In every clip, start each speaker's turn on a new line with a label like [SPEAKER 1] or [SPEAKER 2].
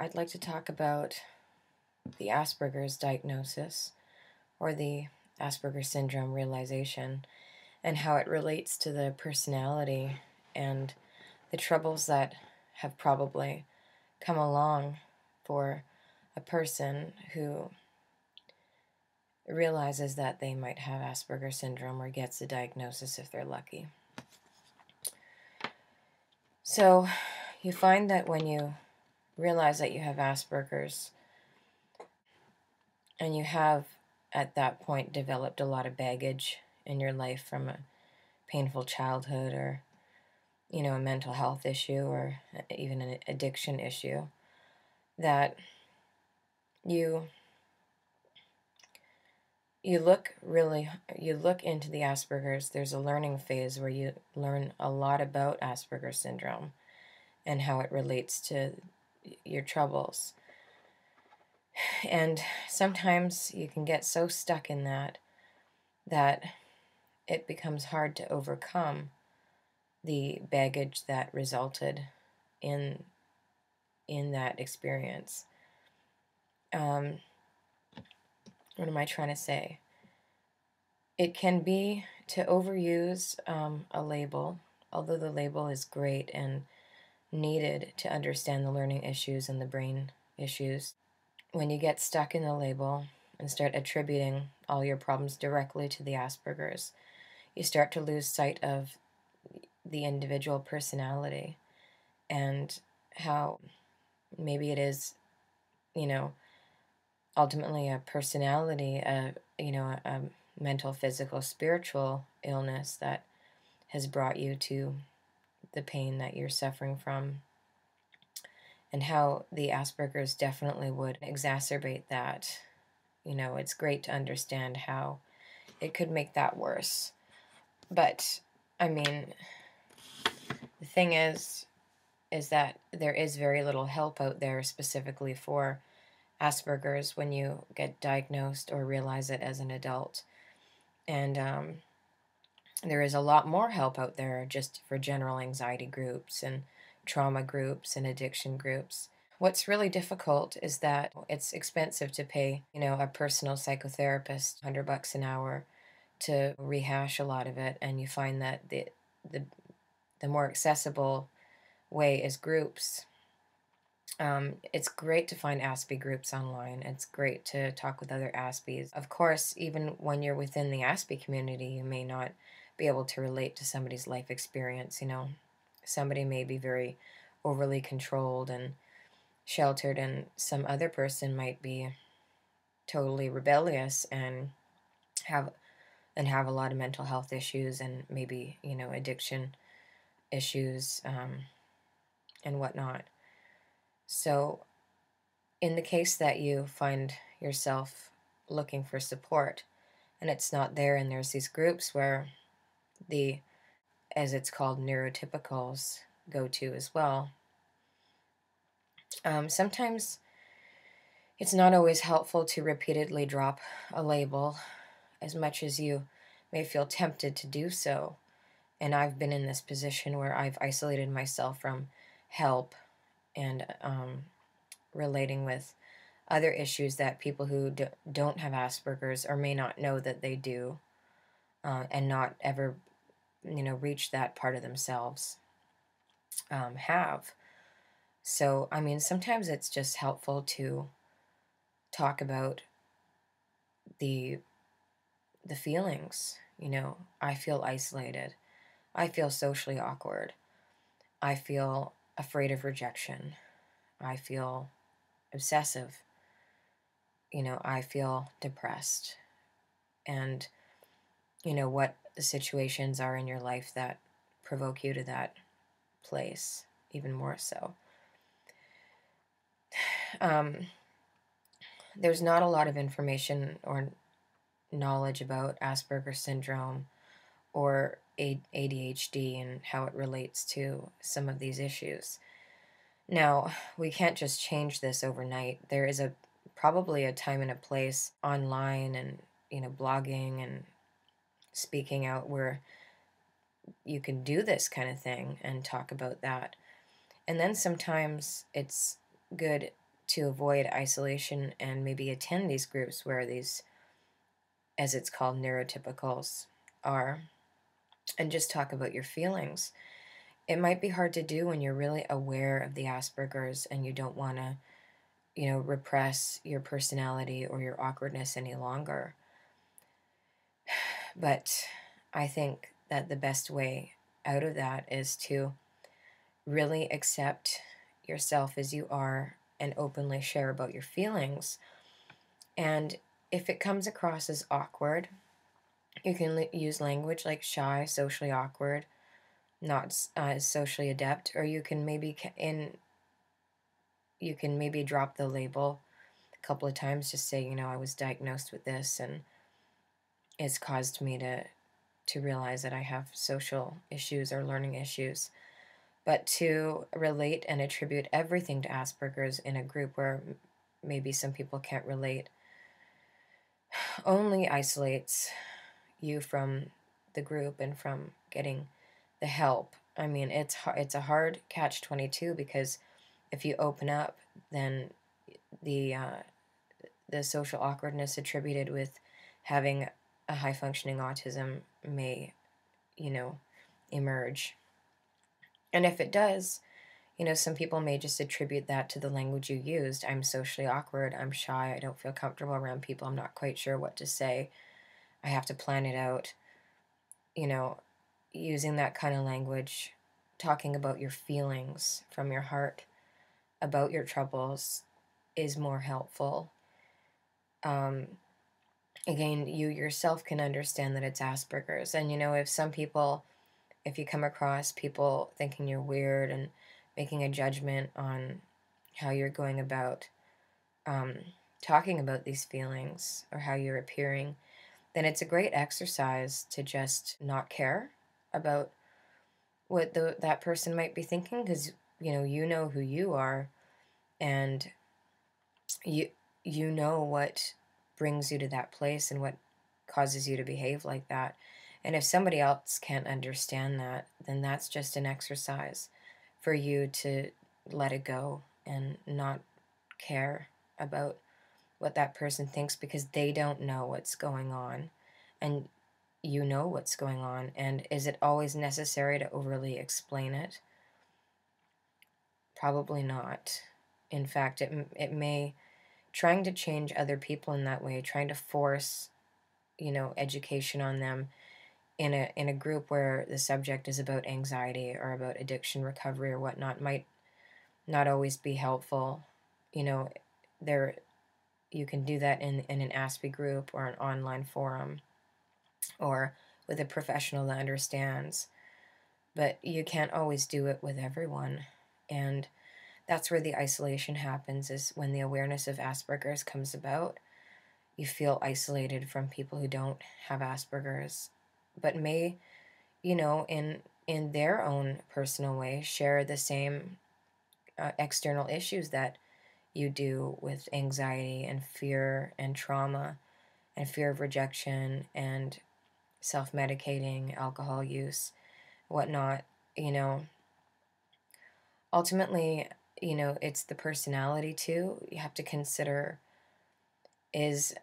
[SPEAKER 1] I'd like to talk about the Asperger's diagnosis or the Asperger syndrome realization and how it relates to the personality and the troubles that have probably come along for a person who realizes that they might have Asperger syndrome or gets the diagnosis if they're lucky. So you find that when you realize that you have Asperger's and you have at that point developed a lot of baggage in your life from a painful childhood or a mental health issue or even an addiction issue, that you look into the Asperger's. There's a learning phase where you learn a lot about Asperger syndrome and how it relates to your troubles. And sometimes you can get so stuck in that it becomes hard to overcome the baggage that resulted in that experience. What am I trying to say? It can be to overuse a label, although the label is great and needed to understand the learning issues and the brain issues. When you get stuck in the label and start attributing all your problems directly to the Asperger's, you start to lose sight of the individual personality and how maybe it is, ultimately a personality, a mental, physical, spiritual illness that has brought you to the pain that you're suffering from, and how the Asperger's definitely would exacerbate that. It's great to understand how it could make that worse. But, I mean, the thing is that there is very little help out there specifically for Asperger's when you get diagnosed or realize it as an adult. And there is a lot more help out there just for general anxiety groups and trauma groups and addiction groups. What's really difficult is that it's expensive to pay, a personal psychotherapist $100 an hour to rehash a lot of it, and you find that the more accessible way is groups. It's great to find Aspie groups online. It's great to talk with other Aspies. Of course, even when you're within the Aspie community, you may not be able to relate to somebody's life experience. Somebody may be very overly controlled and sheltered, and some other person might be totally rebellious and have a lot of mental health issues and maybe addiction issues and whatnot. So in the case that you find yourself looking for support and it's not there, and there's these groups where the, as it's called, neurotypicals go to as well, sometimes it's not always helpful to repeatedly drop a label, as much as you may feel tempted to do so. And I've been in this position where I've isolated myself from help and relating with other issues that people who don't have Asperger's or may not know that they do, and not ever, reach that part of themselves, have. So, I mean, sometimes it's just helpful to talk about the feelings. I feel isolated. I feel socially awkward. I feel afraid of rejection. I feel obsessive. I feel depressed. And, what the situations are in your life that provoke you to that place, even more so. There's not a lot of information or knowledge about Asperger syndrome or ADHD and how it relates to some of these issues. Now, we can't just change this overnight. There is probably a time and a place online and, blogging and speaking out where you can do this kind of thing and talk about that. And then sometimes it's good to avoid isolation and maybe attend these groups where these, as it's called, neurotypicals are, and just talk about your feelings. It might be hard to do when you're really aware of the Asperger's and you don't want to, repress your personality or your awkwardness any longer. But I think that the best way out of that is to really accept yourself as you are and openly share about your feelings. And if it comes across as awkward, you can use language like shy, socially awkward, not socially adept, or you can maybe drop the label a couple of times, just say, I was diagnosed with this and it's caused me to realize that I have social issues or learning issues. But to relate and attribute everything to Asperger's in a group where maybe some people can't relate only isolates you from the group and from getting the help. I mean, it's a hard catch-22 because if you open up, then the social awkwardness attributed with having a high-functioning autism may, emerge. And if it does, some people may just attribute that to the language you used. I'm socially awkward, I'm shy, I don't feel comfortable around people, I'm not quite sure what to say, I have to plan it out. Using that kind of language, talking about your feelings from your heart, about your troubles, is more helpful. Again, you yourself can understand that it's Asperger's. And, if you come across people thinking you're weird and making a judgment on how you're going about talking about these feelings or how you're appearing, then it's a great exercise to just not care about what that person might be thinking, because you know who you are, and you know what brings you to that place and what causes you to behave like that. And if somebody else can't understand that, then that's just an exercise for you to let it go and not care about what that person thinks, because they don't know what's going on and you know what's going on. And is it always necessary to overly explain it? Probably not. In fact, it may, trying to change other people in that way, trying to force, education on them in a group where the subject is about anxiety or about addiction recovery or whatnot, might not always be helpful. There, you can do that in an ASPE group or an online forum or with a professional that understands, but you can't always do it with everyone. And that's where the isolation happens, is when the awareness of Asperger's comes about. You feel isolated from people who don't have Asperger's, but may, in their own personal way, share the same external issues that you do, with anxiety and fear and trauma and fear of rejection and self-medicating, alcohol use, whatnot. Ultimately, it's the personality too. You have to consider, is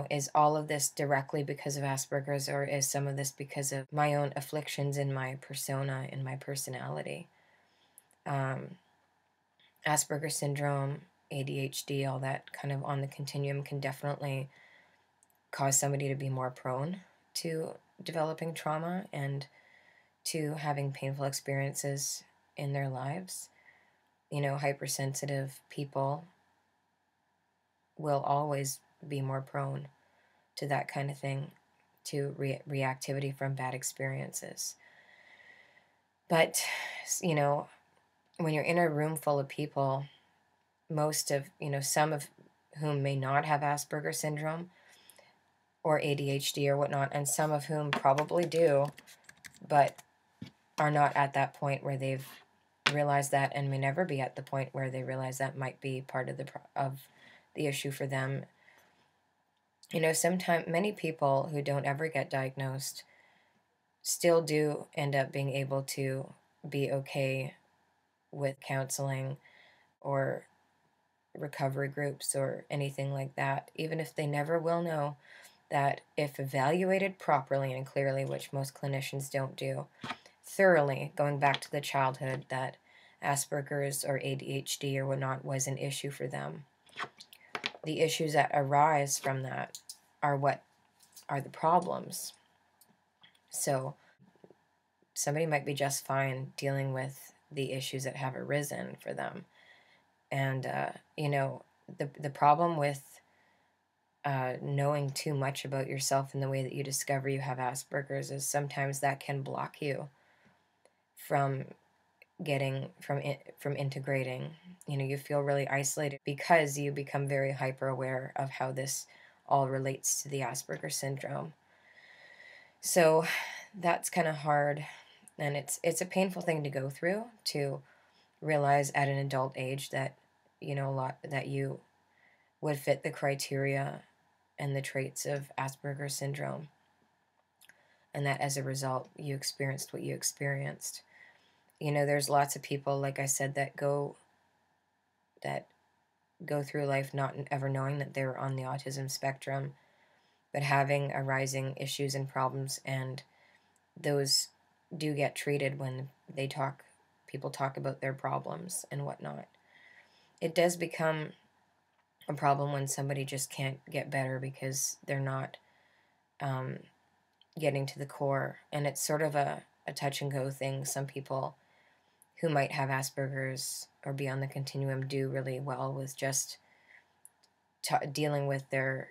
[SPEAKER 1] is all of this directly because of Asperger's, or is some of this because of my own afflictions in my persona, in my personality? Asperger syndrome, ADHD, all that kind of on the continuum can definitely cause somebody to be more prone to developing trauma and to having painful experiences in their lives. Hypersensitive people will always be more prone to that kind of thing, to reactivity from bad experiences. But, when you're in a room full of people, most of, some of whom may not have Asperger syndrome or ADHD or whatnot, and some of whom probably do, but are not at that point where they've realized that, and may never be at the point where they realize that might be part of the issue for them. Sometimes many people who don't ever get diagnosed still do end up being able to be okay with counseling or recovery groups or anything like that, even if they never will know, that if evaluated properly and clearly, which most clinicians don't do, thoroughly, going back to the childhood, that Asperger's or ADHD or whatnot was an issue for them. The issues that arise from that are what are the problems. So somebody might be just fine dealing with the issues that have arisen for them. And, you know, the problem with knowing too much about yourself in the way that you discover you have Asperger's is sometimes that can block you from from integrating. You know, you feel really isolated because you become very hyper aware of how this all relates to the Asperger syndrome. So that's kind of hard, and it's a painful thing to go through, to realize at an adult age that, you know, a lot that you would fit the criteria and the traits of Asperger syndrome, and that as a result you experienced what you experienced. You know, there's lots of people, like I said, that go through life not ever knowing that they're on the autism spectrum, but having arising issues and problems, and those do get treated when people talk about their problems and whatnot. It does become a problem when somebody just can't get better because they're not getting to the core, and it's sort of a touch and go thing. Some people who might have Asperger's or be on the continuum do really well with just dealing with their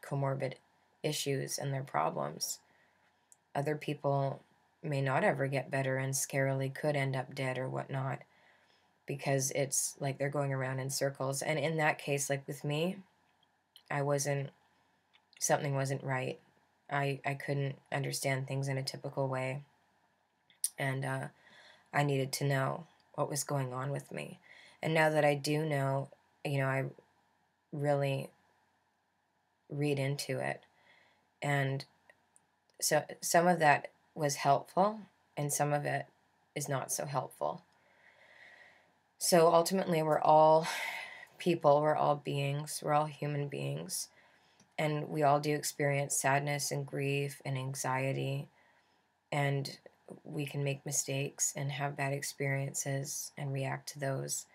[SPEAKER 1] comorbid issues and their problems. Other people may not ever get better and scarily could end up dead or whatnot, because it's like they're going around in circles. And in that case, like with me, something wasn't right. I couldn't understand things in a typical way, and I needed to know what was going on with me. And now that I do know, you know, I really read into it. And so some of that was helpful, and some of it is not so helpful. So ultimately, we're all people, we're all beings, we're all human beings, and we all do experience sadness and grief and anxiety, and we can make mistakes and have bad experiences and react to those.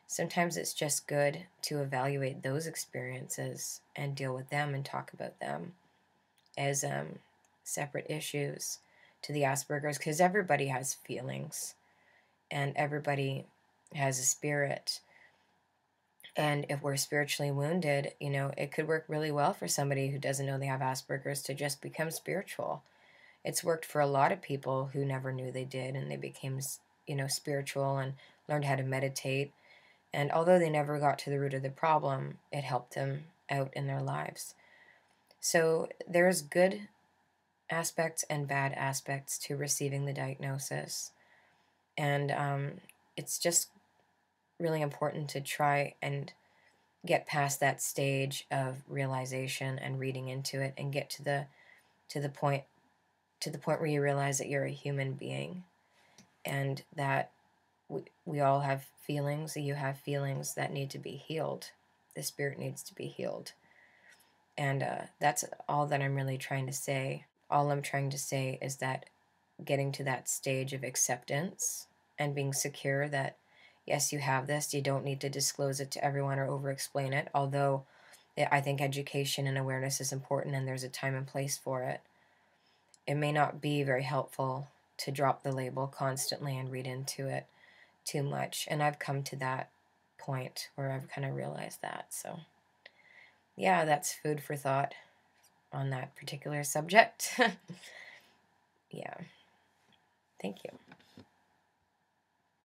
[SPEAKER 1] Sometimes it's just good to evaluate those experiences and deal with them and talk about them as separate issues to the Asperger's, because everybody has feelings and everybody has a spirit. And if we're spiritually wounded, you know, it could work really well for somebody who doesn't know they have Asperger's to just become spiritual. It's worked for a lot of people who never knew they did, and they became, you know, spiritual and learned how to meditate. And although they never got to the root of the problem, it helped them out in their lives. So there's good aspects and bad aspects to receiving the diagnosis. And it's just really important to try and get past that stage of realization and reading into it, and get to the point where you realize that you're a human being, and that we all have feelings. You have feelings that need to be healed. The spirit needs to be healed. And that's all that I'm really trying to say. All I'm trying to say is that getting to that stage of acceptance and being secure that, yes, you have this, you don't need to disclose it to everyone or over-explain it, although I think education and awareness is important, and there's a time and place for it. It may not be very helpful to drop the label constantly and read into it too much, and I've come to that point where I've kind of realized that. So yeah, that's food for thought on that particular subject. Yeah. Thank you.